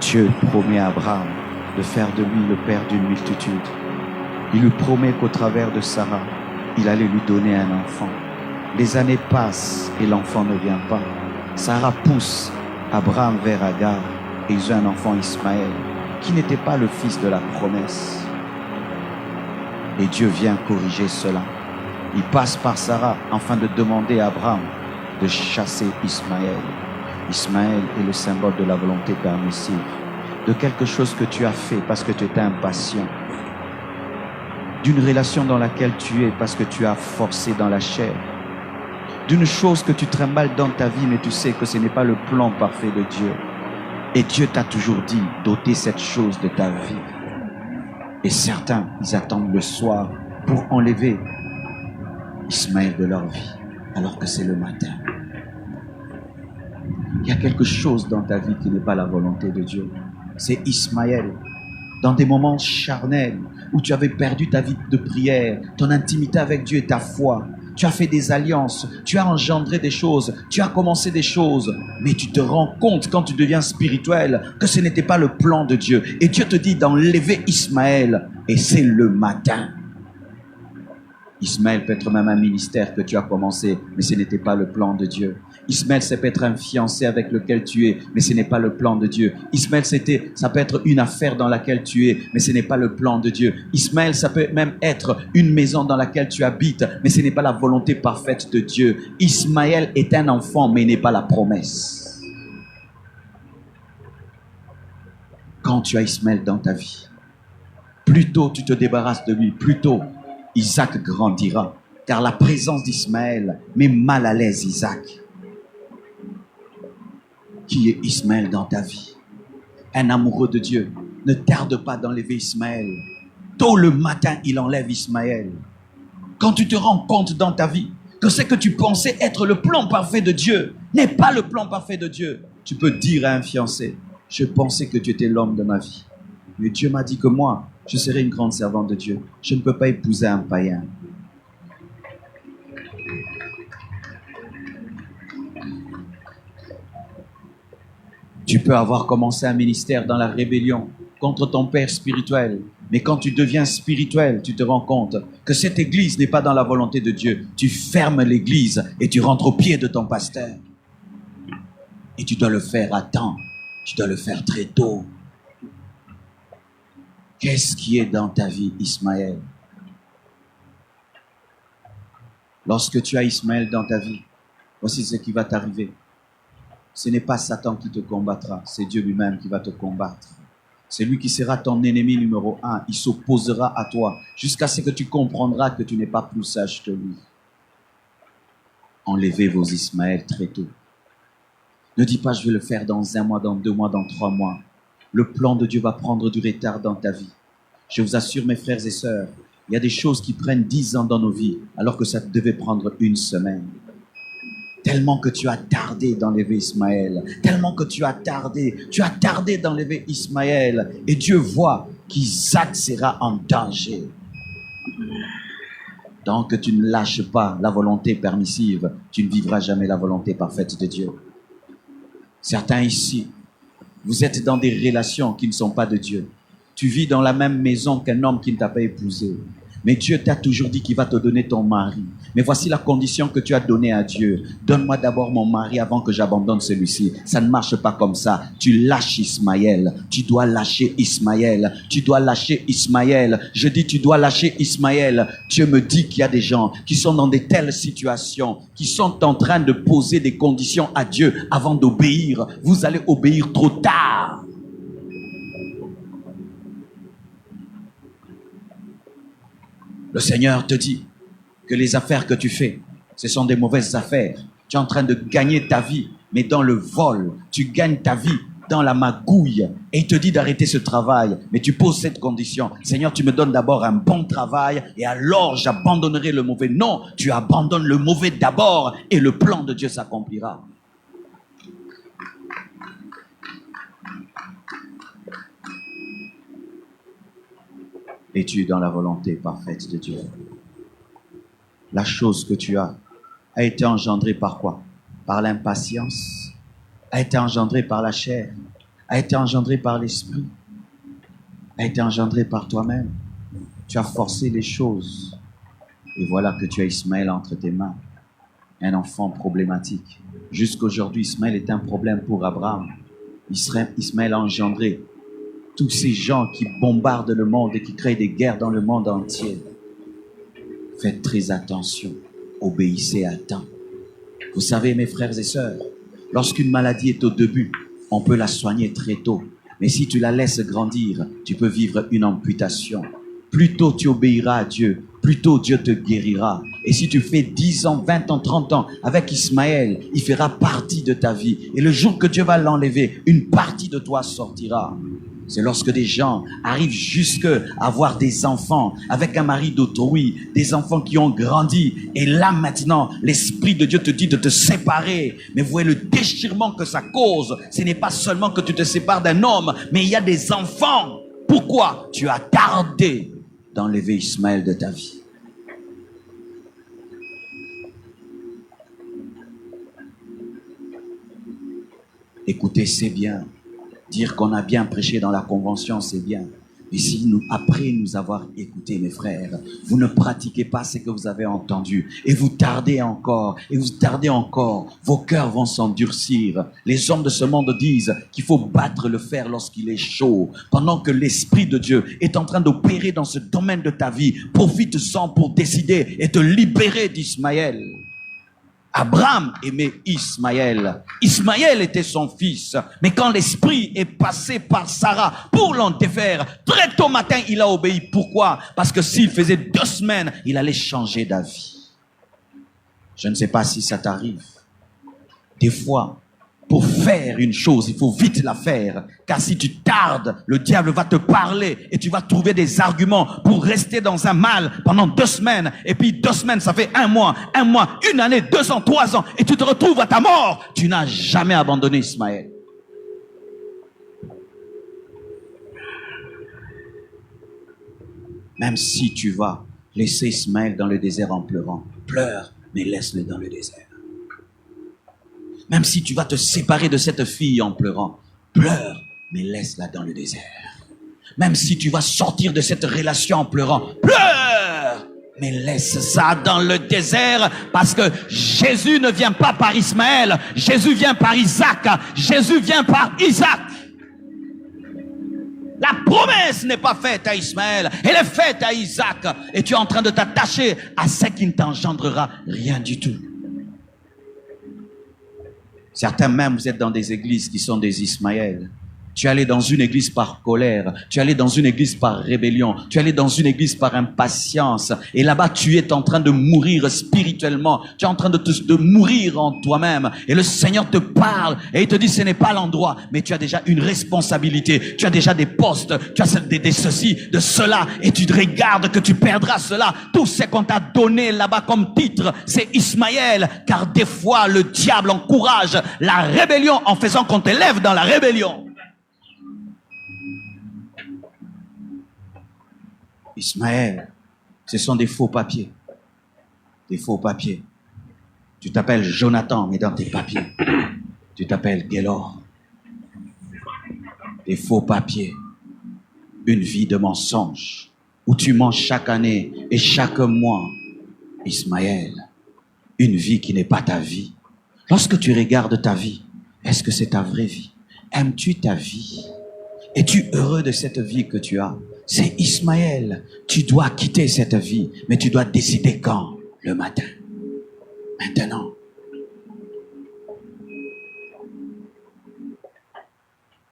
Dieu promet à Abraham de faire de lui le père d'une multitude. Il lui promet qu'au travers de Sarah, il allait lui donner un enfant. Les années passent et l'enfant ne vient pas. Sarah pousse Abraham vers Agar et ils ont un enfant, Ismaël, qui n'était pas le fils de la promesse. Et Dieu vient corriger cela. Il passe par Sarah afin de demander à Abraham de chasser Ismaël. Ismaël est le symbole de la volonté permissive, de quelque chose que tu as fait parce que tu étais impatient, d'une relation dans laquelle tu es parce que tu as forcé dans la chair, d'une chose que tu trimbales dans ta vie mais tu sais que ce n'est pas le plan parfait de Dieu. Et Dieu t'a toujours dit d'ôter cette chose de ta vie. Et certains, ils attendent le soir pour enlever Ismaël de leur vie, alors que c'est le matin. Il y a quelque chose dans ta vie qui n'est pas la volonté de Dieu. C'est Ismaël. Dans des moments charnels où tu avais perdu ta vie de prière, ton intimité avec Dieu et ta foi. Tu as fait des alliances, tu as engendré des choses, tu as commencé des choses, mais tu te rends compte quand tu deviens spirituel que ce n'était pas le plan de Dieu. Et Dieu te dit d'enlever Ismaël, et c'est le matin. Ismaël peut être même un ministère que tu as commencé, mais ce n'était pas le plan de Dieu. Ismaël, ça peut être un fiancé avec lequel tu es, mais ce n'est pas le plan de Dieu. Ismaël, ça peut être une affaire dans laquelle tu es, mais ce n'est pas le plan de Dieu. Ismaël, ça peut même être une maison dans laquelle tu habites, mais ce n'est pas la volonté parfaite de Dieu. Ismaël est un enfant, mais il n'est pas la promesse. Quand tu as Ismaël dans ta vie, plus tôt tu te débarrasses de lui, plus tôt Isaac grandira. Car la présence d'Ismaël met mal à l'aise Isaac. Qui est Ismaël dans ta vie? Un amoureux de Dieu ne tarde pas d'enlever Ismaël. Tôt le matin, il enlève Ismaël. Quand tu te rends compte dans ta vie que ce que tu pensais être le plan parfait de Dieu n'est pas le plan parfait de Dieu, tu peux dire à un fiancé, je pensais que tu étais l'homme de ma vie. Mais Dieu m'a dit que moi, je serai une grande servante de Dieu. Je ne peux pas épouser un païen. Tu peux avoir commencé un ministère dans la rébellion contre ton père spirituel. Mais quand tu deviens spirituel, tu te rends compte que cette église n'est pas dans la volonté de Dieu. Tu fermes l'église et tu rentres au pied de ton pasteur. Et tu dois le faire à temps. Tu dois le faire très tôt. Qu'est-ce qui est dans ta vie, Ismaël? Lorsque tu as Ismaël dans ta vie, voici ce qui va t'arriver. Ce n'est pas Satan qui te combattra, c'est Dieu lui-même qui va te combattre. C'est lui qui sera ton ennemi numéro 1. Il s'opposera à toi jusqu'à ce que tu comprendras que tu n'es pas plus sage que lui. Enlevez vos Ismaël très tôt. Ne dis pas je vais le faire dans 1 mois, dans 2 mois, dans 3 mois. Le plan de Dieu va prendre du retard dans ta vie. Je vous assure mes frères et sœurs, il y a des choses qui prennent 10 ans dans nos vies alors que ça devait prendre 1 semaine. Tellement que tu as tardé d'enlever Ismaël. Tellement que tu as tardé d'enlever Ismaël. Et Dieu voit qu'Isaac sera en danger. Tant que tu ne lâches pas la volonté permissive, tu ne vivras jamais la volonté parfaite de Dieu. Certains ici, vous êtes dans des relations qui ne sont pas de Dieu. Tu vis dans la même maison qu'un homme qui ne t'a pas épousé. Mais Dieu t'a toujours dit qu'il va te donner ton mari. Mais voici la condition que tu as donnée à Dieu. Donne-moi d'abord mon mari avant que j'abandonne celui-ci. Ça ne marche pas comme ça. Tu lâches Ismaël. Tu dois lâcher Ismaël. Tu dois lâcher Ismaël. Je dis tu dois lâcher Ismaël. Dieu me dit qu'il y a des gens qui sont dans de telles situations, qui sont en train de poser des conditions à Dieu avant d'obéir. Vous allez obéir trop tard. Le Seigneur te dit que les affaires que tu fais, ce sont des mauvaises affaires. Tu es en train de gagner ta vie, mais dans le vol. Tu gagnes ta vie dans la magouille. Et il te dit d'arrêter ce travail. Mais tu poses cette condition. Seigneur, tu me donnes d'abord un bon travail et alors j'abandonnerai le mauvais. Non, tu abandonnes le mauvais d'abord et le plan de Dieu s'accomplira. Es-tu dans la volonté parfaite de Dieu? La chose que tu as a été engendrée par quoi? Par l'impatience? A été engendrée par la chair? a été engendré par l'esprit, a été engendré par toi-même. Tu as forcé les choses. Et voilà que tu as Ismaël entre tes mains, un enfant problématique. Jusqu'aujourd'hui, Ismaël est un problème pour Abraham. Ismaël a engendré tous ces gens qui bombardent le monde et qui créent des guerres dans le monde entier. Faites très attention, obéissez à temps. Vous savez, mes frères et sœurs, lorsqu'une maladie est au début, on peut la soigner très tôt. Mais si tu la laisses grandir, tu peux vivre une amputation. Plus tôt tu obéiras à Dieu, plus tôt Dieu te guérira. Et si tu fais 10 ans, 20 ans, 30 ans avec Ismaël, il fera partie de ta vie. Et le jour que Dieu va l'enlever, une partie de toi sortira. C'est lorsque des gens arrivent jusqu'à avoir des enfants avec un mari d'autrui, des enfants qui ont grandi. Et là maintenant, l'Esprit de Dieu te dit de te séparer. Mais vous voyez le déchirement que ça cause. Ce n'est pas seulement que tu te sépares d'un homme, mais il y a des enfants. Pourquoi? Tu as tardé d'enlever Ismaël de ta vie. Écoutez, c'est bien. Dire qu'on a bien prêché dans la convention, c'est bien. Mais si nous, après nous avoir écoutés, mes frères, vous ne pratiquez pas ce que vous avez entendu, et vous tardez encore, vos cœurs vont s'endurcir. Les hommes de ce monde disent qu'il faut battre le fer lorsqu'il est chaud. Pendant que l'Esprit de Dieu est en train d'opérer dans ce domaine de ta vie, profite-en pour décider et te libérer d'Ismaël. Abraham aimait Ismaël. Ismaël était son fils. Mais quand l'esprit est passé par Sarah pour l'en défaire, très tôt matin, il a obéi. Pourquoi? Parce que s'il faisait 2 semaines, il allait changer d'avis. Je ne sais pas si ça t'arrive. Des fois, pour faire une chose, il faut vite la faire. Car si tu tardes, le diable va te parler et tu vas trouver des arguments pour rester dans un mal pendant 2 semaines. Et puis 2 semaines, ça fait 1 mois, 1 année, 2 ans, 3 ans. Et tu te retrouves à ta mort. Tu n'as jamais abandonné Ismaël. Même si tu vas laisser Ismaël dans le désert en pleurant, pleure, mais laisse-le dans le désert. Même si tu vas te séparer de cette fille en pleurant, pleure, mais laisse-la dans le désert. Même si tu vas sortir de cette relation en pleurant, pleure, mais laisse ça dans le désert, parce que Jésus ne vient pas par Ismaël, Jésus vient par Isaac, Jésus vient par Isaac. La promesse n'est pas faite à Ismaël, elle est faite à Isaac, et tu es en train de t'attacher à ce qui ne t'engendrera rien du tout. Certains même, vous êtes dans des églises qui sont des Ismaël. Tu es allé dans une église par colère, tu es allé dans une église par rébellion, tu es allé dans une église par impatience. Et là-bas, tu es en train de mourir spirituellement. Tu es en train de mourir en toi-même. Et le Seigneur te parle et il te dit, ce n'est pas l'endroit, mais tu as déjà une responsabilité. Tu as déjà des postes, tu as des ceci, de cela. Et tu te regardes que tu perdras cela. Tout ce qu'on t'a donné là-bas comme titre, c'est Ismaël. Car des fois, le diable encourage la rébellion en faisant qu'on t'élève dans la rébellion. Ismaël, ce sont des faux papiers. Des faux papiers. Tu t'appelles Jonathan, mais dans tes papiers, tu t'appelles Gélor. Des faux papiers. Une vie de mensonge, où tu mens chaque année et chaque mois. Ismaël, une vie qui n'est pas ta vie. Lorsque tu regardes ta vie, est-ce que c'est ta vraie vie? Aimes-tu ta vie? Es-tu heureux de cette vie que tu as? C'est Ismaël. Tu dois quitter cette vie, mais tu dois décider quand? Le matin. Maintenant.